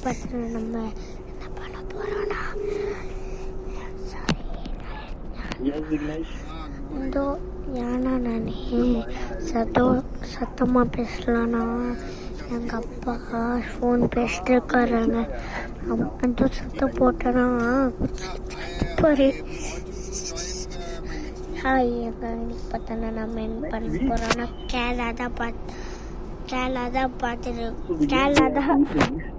பார்த்தோன்னா நம்ம என்ன பண்ண போகிறோன்னா இதோ ஏன்னா நான் சத்தமாக பேசலான்னா எங்கள் அப்பா ஃபோன் பேசிட்டு இருக்காருங்க. அந்த சத்தம் போட்டேன்னா பாரு. ஹாய் இன்னைக்கு பார்த்தோன்னா நம்ம என்ன பண்ண போகிறோன்னா கேரளா தான்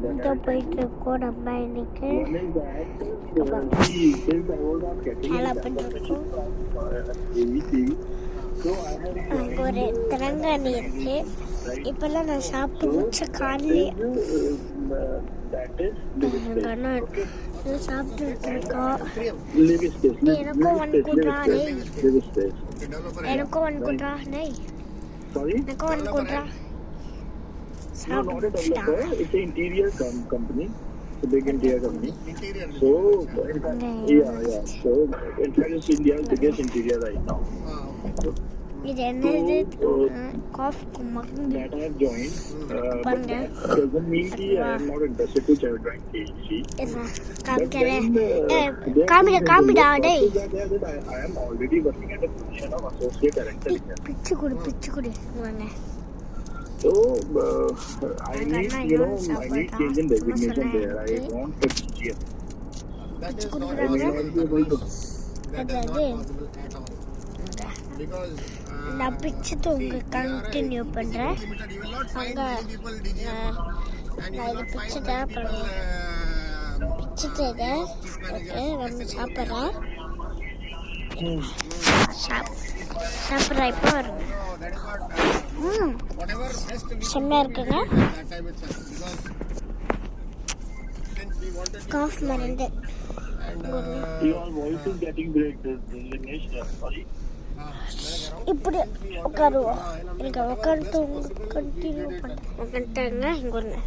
இங்கே போயிட்டுருக்கோம். நம்ம இன்னைக்கு கேரளா பண்ணிருக்கோம். அங்கே ஒரு திரங்காணி இருக்கு. இப்பெல்லாம் நான் சாப்பிட்டு முடிச்ச காலையிலே சாப்பிட்டு இருக்கோம். எனக்கும் ஒன்று குட்ரா No, not a developer. It's an interior company. It's a big interior company. So, yeah. So, in fact, it's India's biggest interior right now. இது என்னது காஃப் மக்கு that I have joined. But that doesn't mean that I am not interested to join KEC. காமிடா டேய். I am already working at a position of associate director. பிச்சு குடு வாங்க. So, I need change in designation there. I want to GM. That is not able to. That is not possible at all. Because நான் பிச்சு தூங்க continue பண்ணுறேன். அங்கே நான் இது பிச்சுட்டேன். பிச்சுட்டு இதை ஓகே நம்ம சாப்பிட்றேன். இப்போ வருங்க. செம்மையாக இருக்குங்க. காஃப் மருந்து Your voice is getting break. Sorry. இப்படி உட்காருவோம். எனக்கு உட்காந்துட்டு கண்டினியூ உட்காந்துட்டாங்க. இங்கே ஒன்று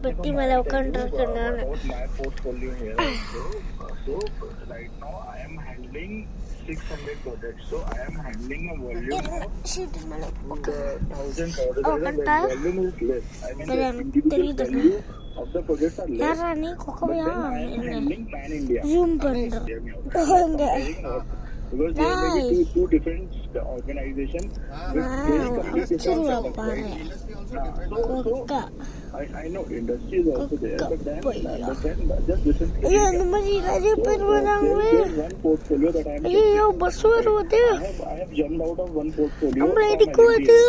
பெட்டி மேலே உட்காந்துருக்கேன் நான். So right now I am handling 600 projects. So I am handling a volume of sheet மேலே 1000 orders. Volume is less. I mean the value of the projects are less. யாரா நீ கொக்கவையா I am handling pan India. Zoom பண்ணுறேன். Because there may be two different organizations with very completely different setups, right? So I know industry is also there, but then just listen to me. அந்த மாதிரி நிறைய பேர் வராங்க. There's one portfolio that I am. ஐயோ bus வருவது. I have jumped out of one portfolio. நம்மள இடிக்குது.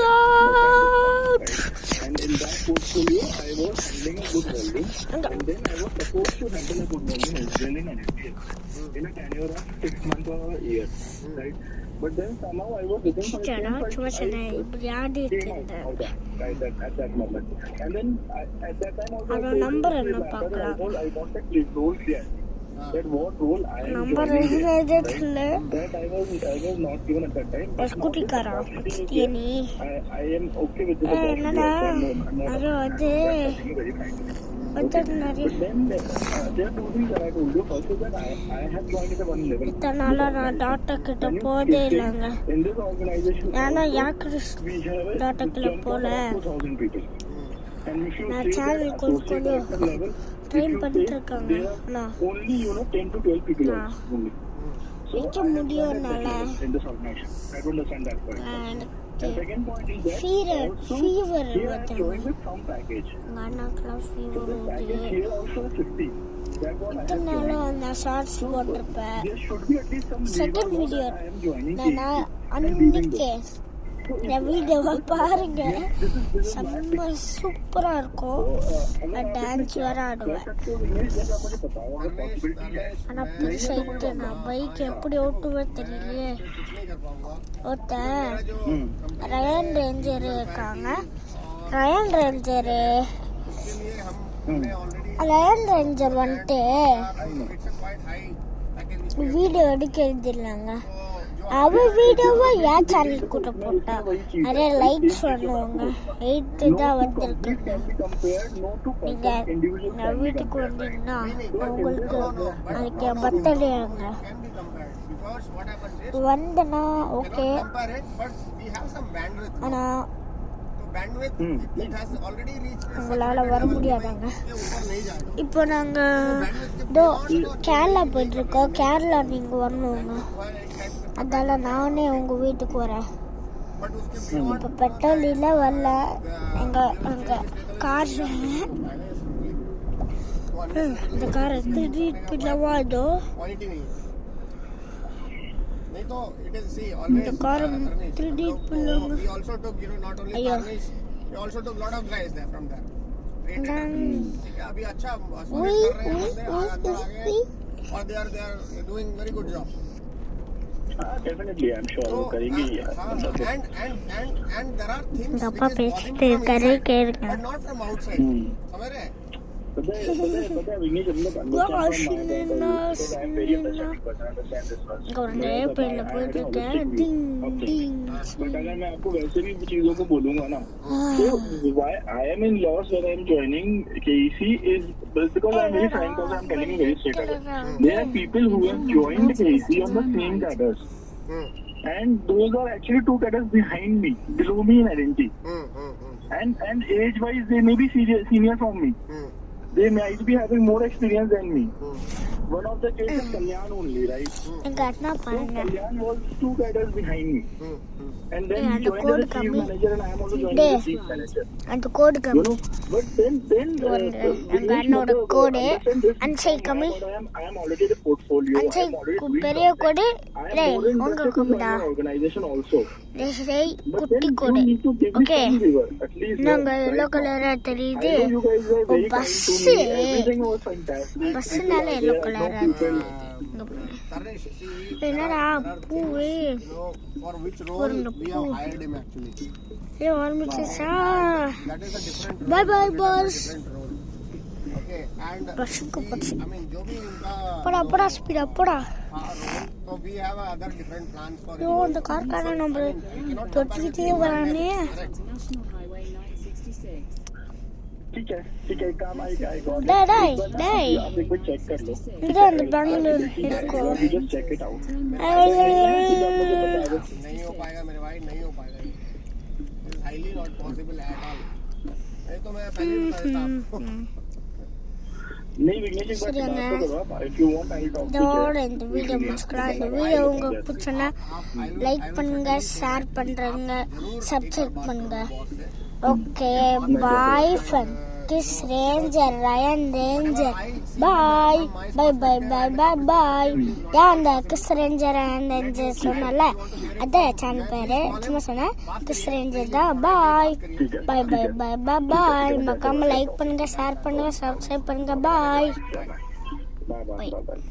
And in that portfolio, I was handling a good volume, and then I was supposed to handle a good volume as well in NSDL in a tenure of 6 months or a year, right? But then somehow I was looking for a at that moment. And then at that time also I wanted to role there. That what role I am joining in, right? That I was not given at that time. But I am okay with the But then there are two things that I told you. First is that I have joined at a one level. நான் doctor கிட்ட போதே இல்லைங்க. In this organization, ஏன்னா யாருக்கு doctor கிட்ட போல. 2,000 people. And if you நான் say channel that கொஞ்சம் level, ட்ரெயின் பண்ணிட்டு இருக்காங்க. only 10 to 12 people only. வைக்க முடியும்னால in this organization. I don't understand that point. The second point is that fever here I am joined with some package. அண்ணாக்கெல்லாம் fever The package here also is 50. That one I have இத்தனை joined. நாளும் நான் shorts போட்டிருப்பேன். There should be at least some second reason video why I am joining நான் KEC and leaving அன்னைக்கே this. இந்த வீடியோவை பாருங்க. This is செம்ம சூப்பரா இருக்கும். நான் டான்ஸ் வேற ஆடுவேன். ஆனா புதுசாயிட்டு நான் பைக் எப்படி ஓட்டுவேன் தெரியலையே. ரயன் ரேஞ்சர் இருக்காங்க. ரயன் ரேஞ்சர் வந்துட்டு வீடியோ எடுக்கிறது இல்லைங்க. அவ வீடியோவை என் சேனல் கூட போட்டா நிறைய லைக்ஸ் பண்ணுவாங்க. 8 தான் வந்திருக்கு. நீங்க நான் வீட்டுக்கு வந்தீங்கன்னா உங்களுக்கு நாளைக்கு பர்த்டேங்க வந்தனா ஓகே. ஆனா bandwidth it has already reached a உங்களால வர முடியாதாங்க. के ऊपर नहीं जाएगा. இப்போ நாங்கள் கேரளா போயிட்டுருக்கோம். கேரளா நீங்கள் வரணுங்க. அதனால நானே உங்கள் வீட்டுக்கு வரேன். But उसके beyond இப்போ பெட்ரோல் இல்லை வரல. எங்கள் கார் இந்த காரை திருடிட்டு போயிடலாமா? இதோ point ही नहीं है. नहीं तो it is see always car we also took not only Ayyo. Karnish, we also took lot of guys there from there. ठीक है अभी अच्छा Ui, कर रहे हैं ui, अंदर ui, आगे ui. और they are doing very good job. Definitely I am sure वो करेंगे ही यार. and there are things எங்கள் which அப்பா is பேசிட்டு bothering from இருக்காரு, inside, கேளுங்க. but not from outside. समझ रहे हैं? पता है विनीत हम लोग understand from my point of view because I am very understanding person, understand this one. இங்கே ஒரு ஏர்பிளேனில் போயிட்டுருக்கேன். டிங் டிங். बट अगर मैं आपको वैसे भी चीजों को बोलूंगा ना, so why I am in loss when I am joining KEC is because I am very frank, because I am telling you very straight away. There are people who have joined KEC on the same cadres, and those are actually 2 cadres behind me, below me in identity, and age wise they may be senior from me. They might be having more experience than me. One of the cases is Kalyan only, right? எங்கள் அண்ணா So பாருங்க. Kalyan was 2 cadres behind me, and then Yeah, he and the joined as a code chief coming. manager, and I am also joining as a chief manager. அந்த கோடு You கம்மி. know, but then எங்கள் அண்ணோட கோடு அன்சை கம்மி. I am already the portfolio. அன்சை I am already doing பெரிய something. Code I am டேய் more உங்க interested to கம்மிடா. join your organization also. டேய் But குட்டி then code. you need to give me Okay. some river, at least. நாங்க right yellow now. கலரா I தெரியுது. know you guys were very kind to me. Bus Everything was fantastic. பஸ்னால yellow கலரா people. Karnish, see, என்னடா there are பூ things, you know, for which role Porno we have hired him actually. ஏ ஆரம்பிச்சா. That is a different role. Bye bye That is a boss. different role. Okay, and பஸ்ஸுக்கு bus. I mean, जो भी उनका போடா போடா speedo போடா. role, so we have other different plans for ஐயோ him. அந்த கார்கார நம்ம We cannot தொட்டிக்கிட்டே வரானே. correct. ठीक है काम आएगा டேய் आप एक बार चेक कर लो. இது அந்த பெங்களூர் இருக்கோ. You just check it out. नहीं हो पाएगा मेरे भाई, नहीं हो पाएगा. It is highly not possible at all. नहीं तो मैं पहले ही बता देता आपको. नहीं विघ्नेश एक बार சரிங்க. बात तो करो आप. If you want I talk to இதோட இந்த வீடியோ முடிச்சுக்கலாம். இந்த வீடியோ உங்களுக்கு பிடிச்சனா லைக் பண்ணுங்க, ஷேர் பண்றீங்க, சப்ஸ்கிரைப் பண்ணுங்க. Okay bye from Kiss Ranger Ryan Ranger. Bye bye bye bye bye bye. ஏன் அந்த கிஸ் ரேஞ்சர் ரயன் ரேஞ்சர் சொன்னல அதான் சேனல் பேரு. சும்மா சொன்னேன் கிஸ் ரேஞ்சர் தான். Bye bye bye bye bye bye. மறக்காம லைக் பண்ணுங்க, ஷேர் பண்ணுங்க, சப்ஸ்கிரைப் பண்ணுங்க. பாய் bye bye bye bye.